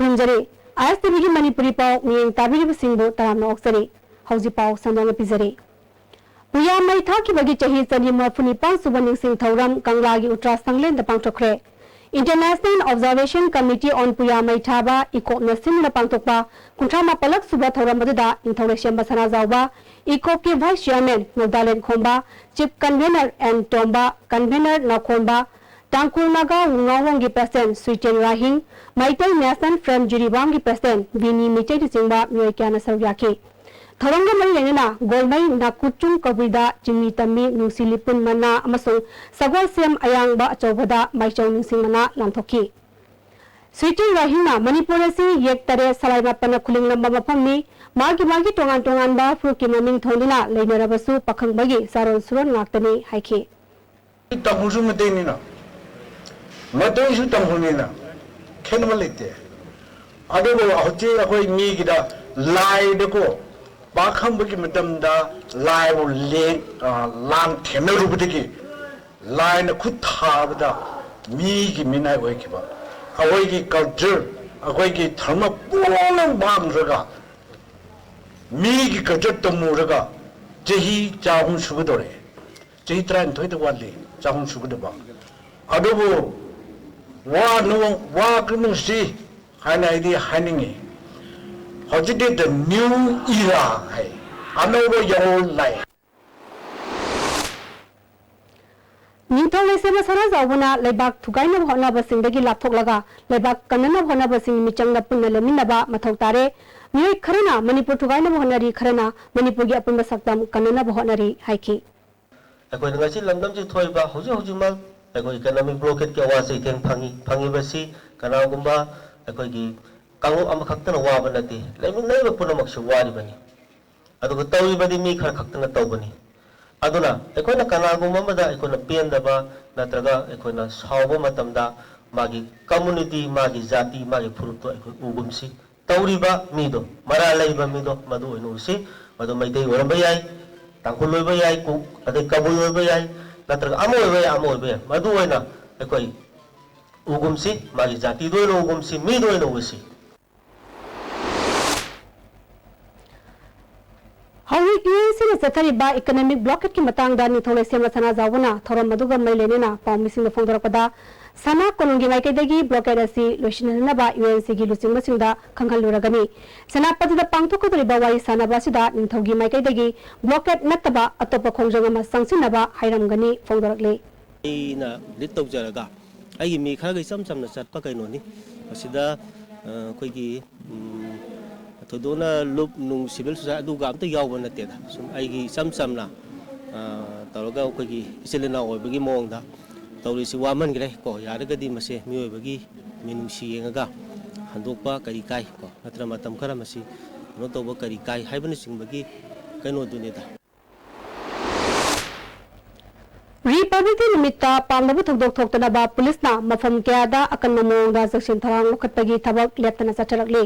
खुलुमजरी ISTV की मणिपुरी पाव मियेंग ताबिरिब सिंबो तरामना ओक्सरी हौजी पाव संदोंग पिजरी पुया मैथा की बगी चही चनी मफुनी पांच सुबनिंग सिंह थौरम कंगलागी उत्तरा संगलेन द पांगथोखरे इंटरनेशनल ऑब्जर्वेशन कमिटी ऑन पुया मैथाबा इकोप नसिम न पांगथोकपा कुंथ्रामा पलक सुबा थौरम बदुदा इंथौलेशन बसना जावबा इकोप के वाइस चेयरमैन नोदालेन खोंबा चीफ कन्वेनर एन टोंबा कन्वेनर नखोंबा टांकुल नागा वुंगावोंग की प्रेसिडेंट स्वीटेन राहिंग माइटेल नेशनल फ्रेम जिरीबांग की प्रेसिडेंट विनी मिटे सिंबा मियोय क्याना सरुयाकी थौरंग मई लेना गोलमई नाकुचुंग कबुदा जिमी तमी नुसिलिपुन मना अमसुंग सगोल सेम अयांगबा अचौबदा माइचौ निंसिंग मना लांथोकी स्वीटेन राहिंगना मणिपुर से येक तरे सलाइमापन खुलिंग लंबा मफमनी मागी टोंगान टोंगान बा फ्रुकी ममिंग थोंदुना लेनरबसु पखंगबगी सारोन सुरोन ngaktani हाइखी तमुसु मतेनिना मतोइसु तमुनिना खेनम लेते अदबो हजे अखोय मीगिदा लाइदको पाखंबगी मतमदा लाइबो ले लाम थेनरुबदगी लाइन खुद थाबदा मीगी मिनाय ओइखिबा अखोयगी कल्चर अखोयगी धर्म पूर्ण बांगरगा मीगी कल्चर तमुरगा जही चाहुं सुबदोरे जही त्रान थोइद वाली चाहुं सुबदबा अदबो वा कनुसी हाइनाइदी हाइनिंगी हजिदे द न्यू इरा है अनोबो यौल लाइ निथौले सेबा सरा जावना लेबाक थुगाइना होना बसिंदगी लाथोकलगा लेबाक कन्नना होना बसिंग मिचंगना पुन्ना लेमिनबा मथौ तारे मिय खरना मणिपुर थुगाइना होनारी खरना मणिपुर की अपुन सकतम कन्नना होनारी हाइकी अकोय ngasi lamdam ji thoiba hoji mal अकोय इकोनॉमिक ब्लॉकेट के आवाज इथेन फंगी बसी कनागुंबा अकोय की कांगो अम खक्तन वाब नते लेमिन नैब पुनमक से वारी बनी अदुग तौई बदी मी खर खक्तन तौबनी अदुना अकोयना कनागुंबा मदा अकोयना पेंदबा नत्रगा अकोयना सावबो मतमदा मागी कम्युनिटी मागी जाति मागी फुरुतो अकोय उगुमसी तौरीबा मीदो मरा लैबा मीदो मदु ओइनुसी मदु मैतै ओरंबा याय तांकुल लोइबा याय कु अदे कबुल लोइबा याय नत्रगा अमोइबे मदु ओइना अकोय उगुमसी मागी जाति दोइनो उगुमसी मी दोइनो उसी हाउई यूएनसी ने चथरिबा इकोनॉमिक ब्लॉकेट की मतंगदा निथौले सेम सना जावना थौरम मदुगा मैलेनेना पाउमिसिंग द फोंदरपदा सना कोलुंगी माइकेदगी ब्लॉकेट असि लोइसिननबा यूएनसी की लुचिंगबसिंगदा खंगलुरगनी सनापतिदा पांगथोकदरिबा वाई सनाबासिदा निथौगी माइकेदगी ब्लॉकेट नत्तबा अतोप खोंजंगमा संसिनबा हाइरमगनी फोंदरकले ina lit tawjaraga ai mi khara gai samna chatpa kaino ni asida koi gi thodona lup nung civil society adu ga amta yawba natte da sum ai gi samna tawraga koi gi iselena oibagi mong da tawri si waman gre ko yaraga di mase mi oibagi minung si yengaga handokpa kari kai ko natra matam khara masi no toba kari kai haibani singbagi kaino dune da republic निमित्ता पांगबु थोदोक थोक्तनबा पुलिसना मफम क्यादा अकन मोंगदा जक्सिन थरांग लखतपगी थबक लेप्तना चचरकले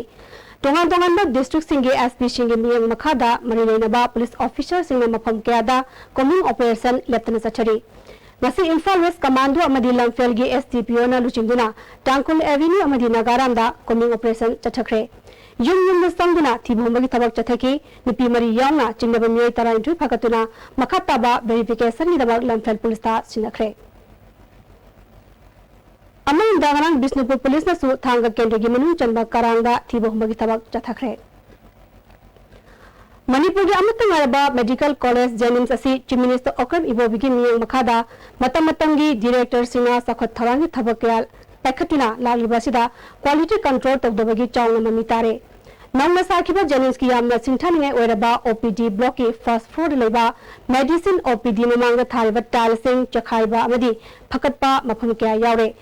तोंगान तोंगान डिस्ट्रिक्ट सिंगे एसपी सिंगे मियंग मखादा मरिलेनबा पुलिस ऑफिसर सिंगे मफम क्यादा कॉमिंग ऑपरेशन लेप्तना चचरी ngasi Imphal West Commando amadi Lamphel gi STPO na luchingduna Tangkul Avenue amadi Nagaram da coming operation chathakre yum na sangduna thibomagi thabak chathaki nipi mari yauna chingnaba miyoi tara intu phakatuna makhataba verification ni dabak Lamphel police ta sinakre amang dangarang Bisnupur police na su thanga kendra gi manu chanba karangda thibomagi thabak chathakre Manipur की अमतंगरबा medical college जेनिम्स असि chief minister Okram इबोबिगी मियंग मखादा मतमतंगी director सिंगा सखत थरांगी थबकया पैखतुना लालिबासिदा quality control तौदबगी चावना mummy तारे नंगना साखिबा जेनिम्स की यामना सिंथानिंगे ओरबा OPD block की first floor लेबा medicine OPD ममांगा थारिबा टाइल्सिंग चखाइबा अमदी फकतपा मफम क्या यावरे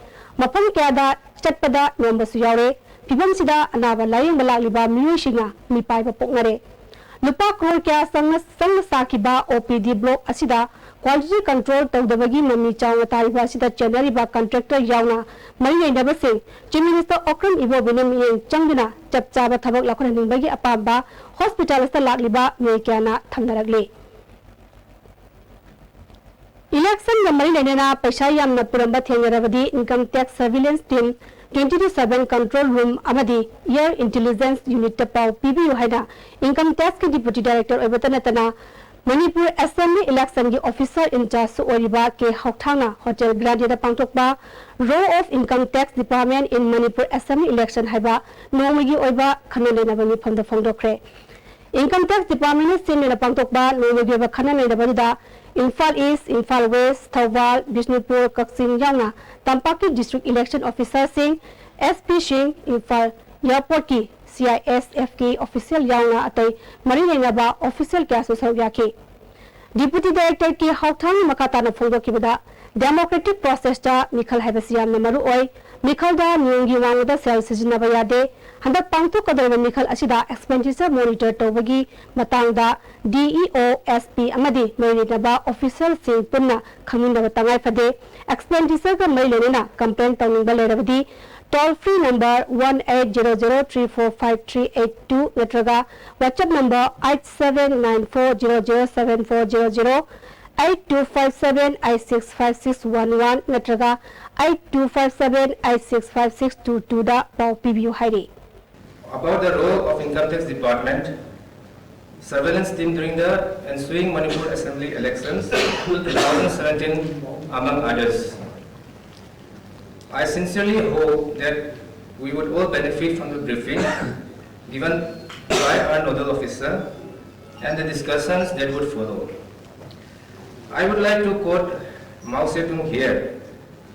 मफम क्यादा चटपदा नोंबसु यावरे फिबमसिदा अनाबा lying लालिबा मियोशिंगा मिपाइबा पोंगरे लुपा crore क्या संग साखिबा ओपीडी ब्लॉक असिदा क्वालिटी कंट्रोल तौदबगी मम्मी चावना तारिबा असिदा चेनरिबा कॉन्ट्रैक्टर यावना मई लेनबसे चीफ मिनिस्टर ओक्रम इबोबिने मियंग चंगदना चपचाबा थबक लखननिंबगी अपाबा हॉस्पिटल अस्त लाक्लिबा मेक्याना थंगनरगले इलेक्शन मरी लेना पैसा यामना पुरंबा थेंगरबदी income tax surveillance team 24/7 control room amadi air intelligence unit ta pau PBU haina income tax ki deputy director oibatanatana Manipur Assembly election ki officer in charge oriba ke hauthana hotel Grandie da pangtokba row of income tax department in Manipur Assembly election haiba nomagi oiba khanane na bani phomda phongdokre income tax department sin na pangtokba nomagi ba khanane na bani Imphal East, Imphal West, Thawal, Bishnupur, Kaksing Yauna, Tampaki District Election Officer Singh, SP Singh, Imphal Airport ki CISF ki official Yauna atai Marina ba official kya susau yaki. Deputy Director ki Hauthang Makata na phongdo ki bada democratic process ta Mikhal Habasiam na maru oi Mikhal da nyongi wang da sel sijina ba yade handa pangtu kadar Mikhal asida expenditure monitor tawagi matang da DEO SP amadi Marina ba official sing punna khamin da tangai fade expenditure ka mai lenina complaint tawning ba lerabadi toll free number 1800345382 natraga WhatsApp number 8794007400 8257-I65611 natraga 8257-I65622 da pau PBU hairi. About the role of Income Tax Department, surveillance team during the ensuing Manipur Assembly elections 2017 among others. I sincerely hope that we would all benefit from the briefing given by our nodal officer and the discussions that would follow. I would like to quote Mao Zedong here.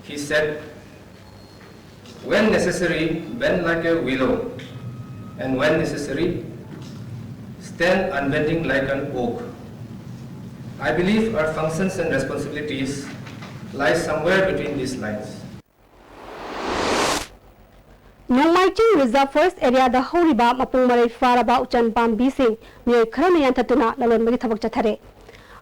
He said, "When necessary, bend like a willow, and when necessary, stand unbending like an oak." I believe our functions and responsibilities lie somewhere between these lines. Nongmaiching Reserve Forest Area da horiba mapung marai faraba uchan pambi sing mioi kharana yantatuna lalonbagi thabak chathare.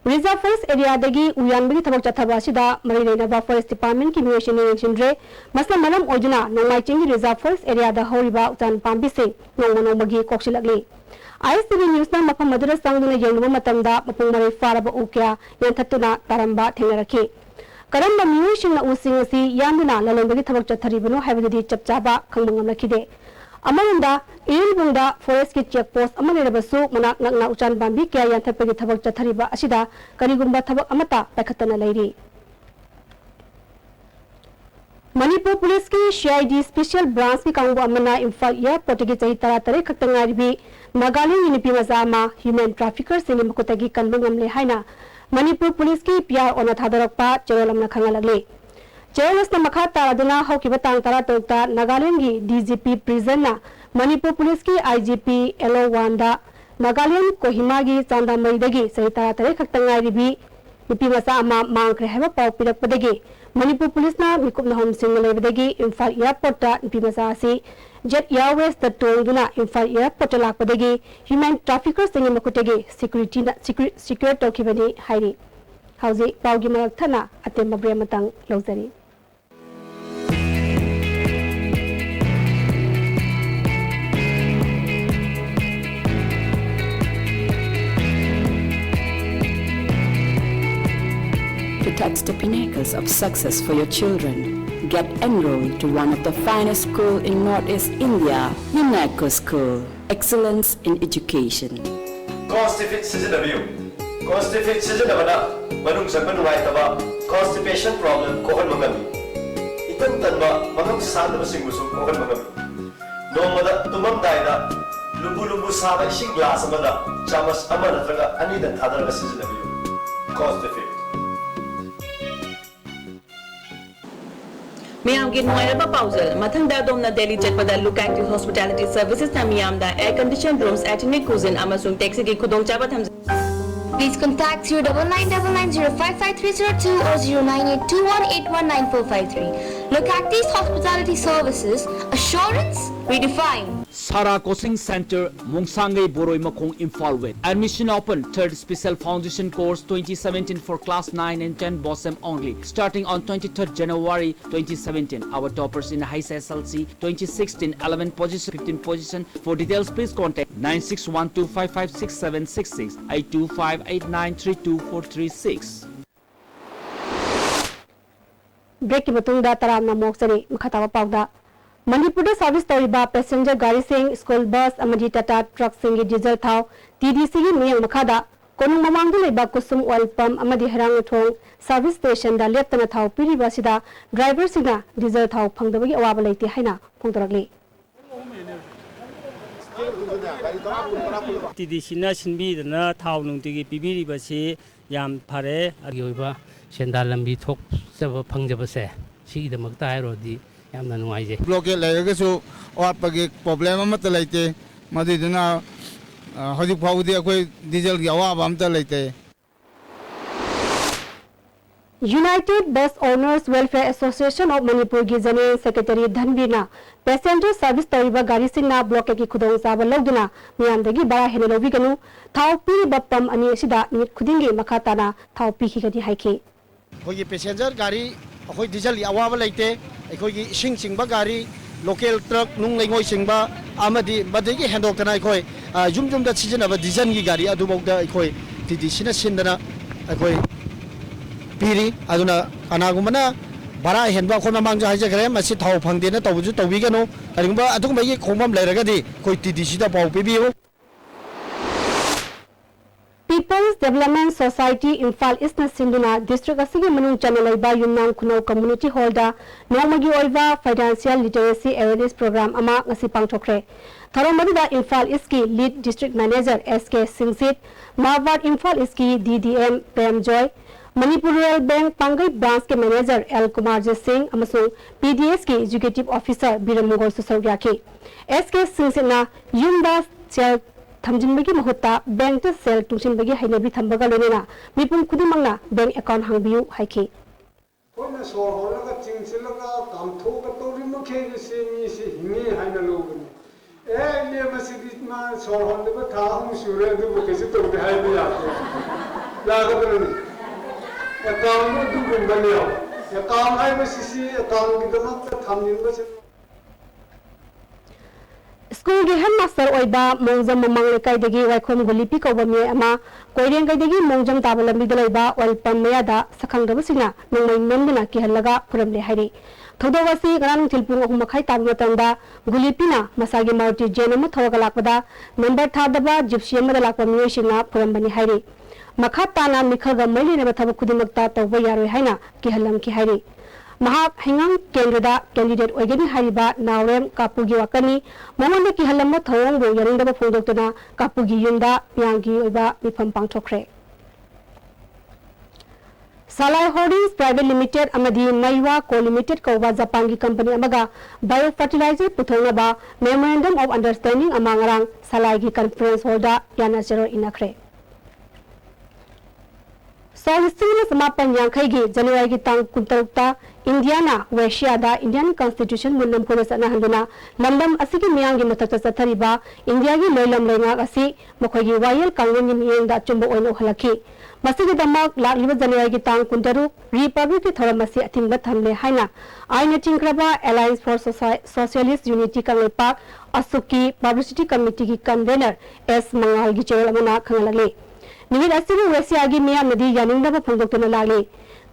Reserve Forest Area dagi uyanbagi thabak chathaba sida marai reinaba Forest Department ki mioi shine yengshindre masna manam ojuna Nongmaiching Reserve Forest Area da horiba uchan pambi sing nongmagi koksilakli. ISTV News na mapam madura sangduna yengnuba matamda mapung marai faraba ukya yantatuna taramba thengaraki. Karamba miyoising na using si yanduna lalonbagi thabak chatharibano haibadi chapchaba khangbangam lakhide amananda ilbungda forest ki check post amanerabasu manak nakna uchan bambi kya yanthapagi thabak chathariba asida karigumba thabak amata pakhatana lairi. Manipur Police ki CID Special Branch ki kangbu amana Imphal Airport ki chahi taratare khaktangaribi Nagaland unipi mazama human trafficker sini makutagi kanbangam le haina Manipur Police ki PR ona thadarakpa cherolamna khangalagli. Cherolas na makha taraduna haukiba tang taratokta Nagaland gi DGP prison na Manipur Police ki IGP LO1 da Nagaland Kohima gi Chandamayidagi sahi taratare khaktangaribi nupi masa ama mangkre haba pau pirakpadagi Manipur Police na mikup na hom singalebadagi Imphal Airport ta nupi masa si Jet Airways the Tongduna Imphal Airport lakpadagi human traffickers singi makutegi security tokibani hairi. Hauzi paugi marak thana atem mabre matang lawzari. To touch the pinnacles of success for your children, get enrolled to one of the finest schools in Northeast India, UNACO School. Excellence in education. Constipate Sizinabio. Constipate Sizinabana, Manung Sabanuaitaba, constipation problem, Kohan Mangami. Itan Tanba, Manung Sandaba Singusum, Kohan Mangami. No mother, Tumam Daida, Lubu Saba, Shing Glass Amada, Chamas Amanatraga, Anidan Tadara Sizinabio. Constipate. Miyam ki nuairaba pausal mathang da domna Delhi jetpada look active hospitality services na miyam da air conditioned rooms ethnic cuisine amasung taxi ki khudongchaba tham. Please contact 0999055302 or 0982181943. Look Active Hospitality Services, assurance redefined. Sara Coaching Center, Mungsangai Boroi Makong Imphal West. Admission open, 3rd Special Foundation Course 2017 for Class 9 and 10 BOSM only. Starting on 23rd January 2017. Our toppers in High SSLC 2016, 11 position, 15 position. For details, please contact 9612556766, 82589324336. Break ki batungda taramna moksari makatawa pawda Manipur service तौरीबा passenger गाड़ी Singh school bus अमदी Tata truck Singh diesel थाव TDC की मियंग मखादा कोनुंग ममांग लेबा कुसुम ऑयल पंप अमदी हरांग थोंग सर्विस स्टेशन दा लेप्तना थाव पीरिबा सिदा ड्राइवर सिंगा डीजल थाव फंगदबगी अवाबा लेते हाइना फोंदरगले TDC ना सिनबीदना थाव नुंतिगी पीबीरिबसी याम फारे अयोबा सेंदाल लंबी थोक सब फंगजबसे सिगिदमकता हायरोदी यामना नुंगाइजे ब्लॉकेट लेगसु वापगे प्रॉब्लम अमत लेते मदिदुना हजिक फाउदी अखोय डीजल की अवाब अमता लेते यूनाइटेड बस owners welfare association of Manipur की जनरल सेक्रेटरी धनबीरना पैसेंजर सर्विस तौरीबा गाड़ी सिंगना ब्लॉकेट की खुदोंग चाबा लौदुना मियामदगी बड़ा हेने लौबिगनु थाव पीरिबा पम अनि असिदा निट खुदिंगी मखाताना थाव पीखिगनी हाइखि अखोई पैसेंजर गाड़ी अखोई डीजल अवाब लेते अखोई इसिंग सिंगबा गाड़ी लोकल ट्रक नुंग लेंगोई सिंगबा आमदी बदगी हेंडोकना अखोई जुम जुम दा सिजनबा डीजल की गाड़ी अदुबौदा अखोई TDC ना सिंदना अखोई पीरी अदुना अनागुमना भाड़ा हेनबा अखोई ममांग जो हाइजगरे मसि थाव फंगदेना तौबुजु तौबिगनो करिगुंबा अदुगुंबागी खोंबम लेरगदी कोई TDC दा पाउ पिबियो People's Development Society Imphal Eastna Sinduna District asigi manung chanalaiba Yumnang Khunau Community Hall da Nomagi Oiva Financial Literacy Awareness Program ama ngasi pangthokre Tharamadi Imphal East ki Lead District Manager SK Singsit Marward Imphal East ki DDM Prem Joy Manipur Rural Bank Pangai Branch ke Manager L Kumarjit Singh amasung PDS ki Executive Officer Biramugol Susaryaki SK Singsit na Yumda Chel थमजिनबगी महत्ता bank ता cell तुसिनबगी हाइनेबी थंबगा लोनेना मिपुम खुदिमंगना bank account हांगबियु हाइखि कोना सोर होलगा चिंगसिलगा कामथोगा तोरिमखे से मी से हिंगे हाइना लोगनी ए ले मसिदी मा सोर होलगा थाहम सुरे दुबो केसे तोबे हाइबे याते लागदरनी अकाउंट दुबो बनियो अकाउंट हाइबे सिसी अकाउंट की दमक थमजिनबसे स्कूल के हेडमास्टर ओइबा मोंजम ममंग लेकाइदगी वाइखोम गुलिपी कौबमी अमा कोइरेंग काइदगी मोंजम ताबा लंबीदा लैबा ओइलपम मेयादा सखंगदबसिना नोंमै नोंदना किहल्लगा पुरमले हाइरि थौदोवासी गरानु थिलपुंग अहुम मखाइ ताबा मतंदा गुलिपीना मसागी मारुति जेन अमा थौगा लाकबदा नंबर थादबा जिप्सी अमदा लाकबा मियोइसिंगा पुरमबनी हाइरि मखा ताना मिखलगा मैलेनबा थबक खुदिमक्ता तौबा यारोय हाइना किहल्लम की हाइरि महाक हिंगंग केंद्रदा कैंडिडेट ओइगनी हारिबा नावरेम कापुगी वाकनी ममोंद की हलम थौंग बो यरिंदबा फोंदोक्तना कापुगी युंदा यांगी ओइबा मिफम पांगथोखरे सालाय होल्डिंग्स प्राइवेट लिमिटेड अमदी मैवा को लिमिटेड कौबा जापान की कंपनी अमगा बायो फर्टिलाइजर पुथोंगबा मेमोरेंडम ऑफ अंडरस्टैंडिंग अमांगरांग सालाय की कॉन्फ्रेंस हॉलदा यानाचरो इनाखरे समापन यांखैगी जनवरी की तांग कुंतरुक्ता इंडियाना वेशियादा इंडियन कॉन्स्टिट्यूशन मुन्नम को सनाहंदुना लंदम असिगी मियांगी मथक्ता चथरिबा इंडिया की लोइलम लेंगाक असि मखोगी वायल कांगन मियंगदा चुंबो ओइनो हलखि मसिगी दमक लालिबा जनवरी की तांग कुंतरु रिपब्लिक की थोरम मसि अथिंगबा थमले हाइना आइना चिंक्रबा alliance for socialist unity Kangleipak असुकी पब्लिसिटी कमिटी की कन्वेनर एस मंगाल की चेरमना खंगलले निमित असिबु वेशियागी मियामदी यानिंगदबा फोंदोक्तुना लाले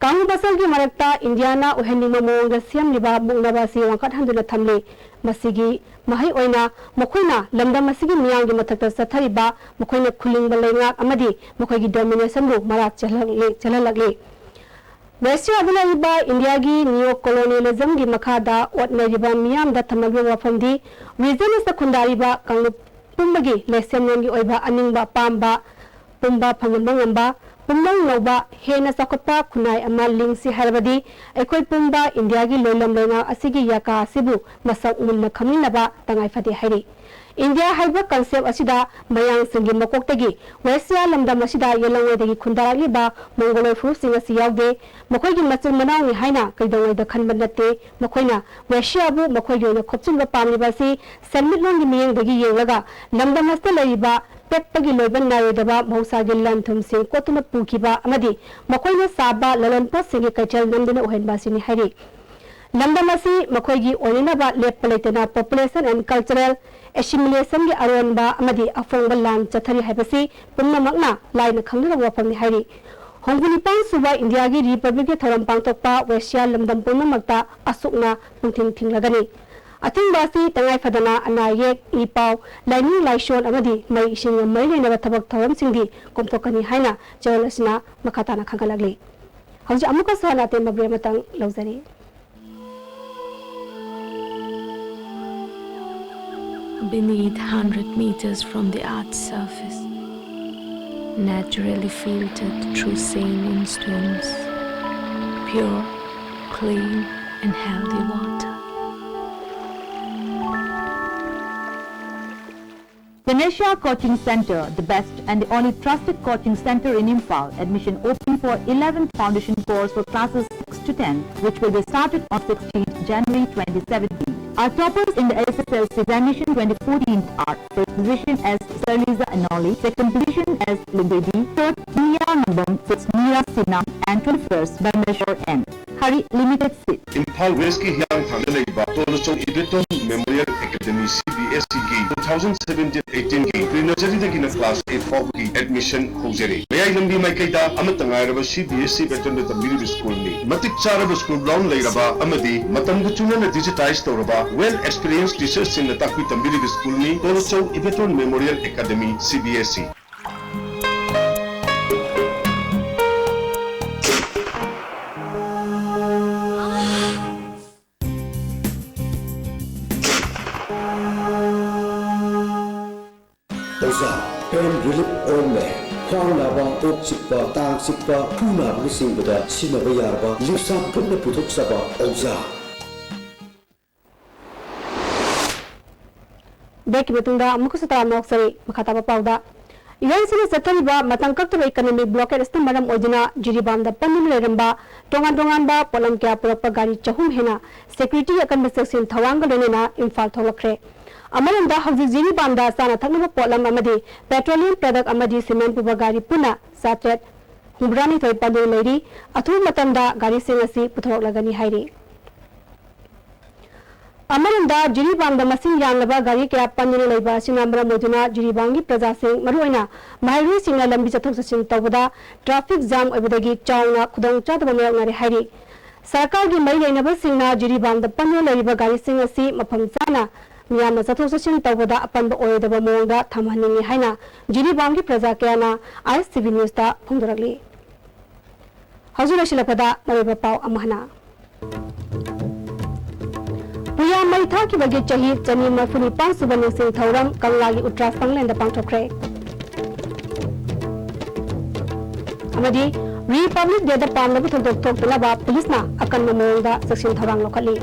कांगु बसल की मरक्ता इंडियाना उहेनिंग मोंग सेम लिबा मुंगनबासी वंकट हंदुना थमले मसिगी महै ओइना मखोइना लमदम मसिगी मियांगी मथक्ता सथरिबा मखोइना खुलिंग लेंगाक अमदी मखोइगी डोमिनेशन बु मराक चललगले वेस्टिया अदलाइबा इंडिया की नियो कोलोनियलिज्म की मखादा ओटनरिबा मियाम दा थमलबा वफमदी रीजन स खुंदारिबा कांगु पुंबगी लेसेमनोंगी ओइबा अनिंगबा पांबा पुंबा फंगमंगंबा पुंबंग नौबा हेना सखोत्पा खुनाय अमा लिंगसी हरबदी एकोइ पुंबा इंडिया की लोलम लेंगा असिगी याका असिबु मसक मुन्ना खमिनबा तंगाइ फदे हाइरि इंडिया हाइबा कॉन्सेप्ट असिदा मयांग सिंगी मकोक्तगी वेस्टिया लमदम असिदा येलंगवेदगी खुंदारालिबा मंगोलोय फुसिंग असि यावदे मखोइगी मचिन मनावनि हाइना कैदोंगैदा खनबा नते मखोइना वेस्टियाबु मखोइगी ओइना खोपचिनबा पामलिबासि सेमिटलोंगी मियंगदगी येंगलगा लमदम असिदा लैबा पेटपगी लोइबन नायोदबा मौसागी लंथुमसिंग कोतुना पुखिबा अमदी मखोइना साबा ललनपोसिंगी कैचल नंदुना ओहेनबासिनि हाइरि लमदमसी मखोइगी ओइनबा लेपलेतना पॉपुलेशन एंड कल्चरल एसिमिलेशन की अरोनबा अमदी अफोंग लान चथरी हाइबसी पुन्नमकना लाइन खंगना वफमनि हाइरि होंगुनिपान सुबा इंडिया की रिपब्लिक के थरम पांगतोकपा वेस्टिया लमदम पुन्नमकता असुकना पुंथिंग थिंगलगनी अथिंबा असि तंगाई फदना अनायेक इपाव लाइनिंग लाइशोन अमदी मई इसिंग मई लेनब थबक थवम सिंगदी कोमथोकनी हाइना चरल असना मखाताना खंगलगली हौजि अमुका सहनाते मब्रे Matang लौजरी Beneath 100 meters from the Earth's surface, naturally filtered through saline stones, pure, clean and healthy water. Ganesha Coaching Center, the best and the only trusted coaching center in Imphal. Admission open for 11th foundation course for classes 6 to 10, which will be started on 16th January 2017. Our toppers in the SSLC examination 2014 are first position as Sarliza Anoli, second position as Libedi, third Nia Nambam, sixth Mira Sinam, and 21st by Measure N. Hari limited seat. Imphal West ki hiyang thangda leiba Tolosong Ibeton Memorial Academy CBSE ki 2017-18 ki pre-nursery dagi na class 8 faw ki admission hojare. Mayai lambi mai kaida amatangai raba CBSE Beton da middle school ni matik charaba school ground leiraba amadi matam guchuna na digitize toraba well experienced teachers in the takwi tambiri school ni Tolosong Ibeton Memorial Academy CBSE. Pain relief only. Khang naba, tok sikpa, tang sikpa, puna blising bada, sinaba yarba, lipsa putna putuk saba, Oza. Beki betunda mukusutara noksari makataba pauda. Iyan sini satariba matangkak tu economic blockade istam maram ojina jiribam da pandum leramba tongan ba polam kya purapa gari chahum hena security akan section thawang lenena Imphal tholakre. Amaranda hauji jiribam da sana thaknaba polam amadi petroleum product amadi cement puba gari puna satret humbrani thoi pandu leri athu matamda gari singasi puthok lagani hairi. Amaranda jiribam da masing yanglaba gari kya pandune leiba sinamra moduna jiribangi praja sing maruina mairi singna lambi chathok chasin tawda traffic jam obadagi chauna khudang chadaba mayaknare hairi. Sarkar gi mai leinaba singna jiribam da pandune leiba gari singasi mafam chana miyamna chathok chasin tawda apanba oidaba mongda thamhaningi haina jiribangi praja kyana ICV news ta phongdorakli. Hajura shilapada mariba pau amahna Puya mai tha ki bagi chahi chani mafuni 5 bani sing thauram kanglagi utra sanglen da pangthokre amadi Republic Day da pamna bu thok thok laba police na akan mamong da section thawang lokhali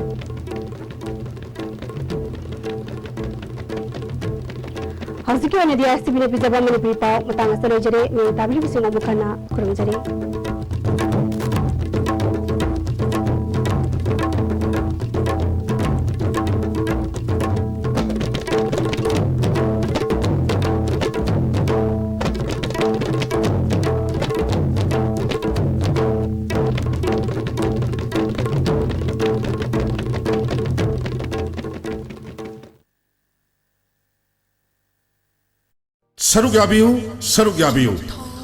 Haziki ani dia STV ne pijaba mani pipa matang asale jare me tabli bisina bukhana kurum jare Saruk yabiyu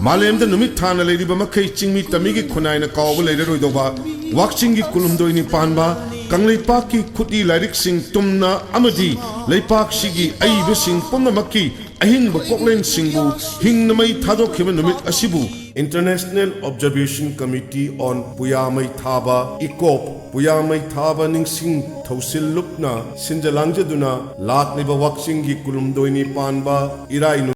Malem da numit thana leiriba makai chingmi tamigi khunai na kaw leire roidoba wakching gi kulumdoi ni panba kanglaipak ki khuti lairik sing tumna amadi leipak sigi aibe sing pomna makki ahing ba koklen singbu hingnamai thadok khiba numit asibu International Observation Committee on Puyamai Thaba ICOP Puyamai Thaba ningsing thausil lupna sinjalangja duna latniba wakching gi kulumdoi ni panba irai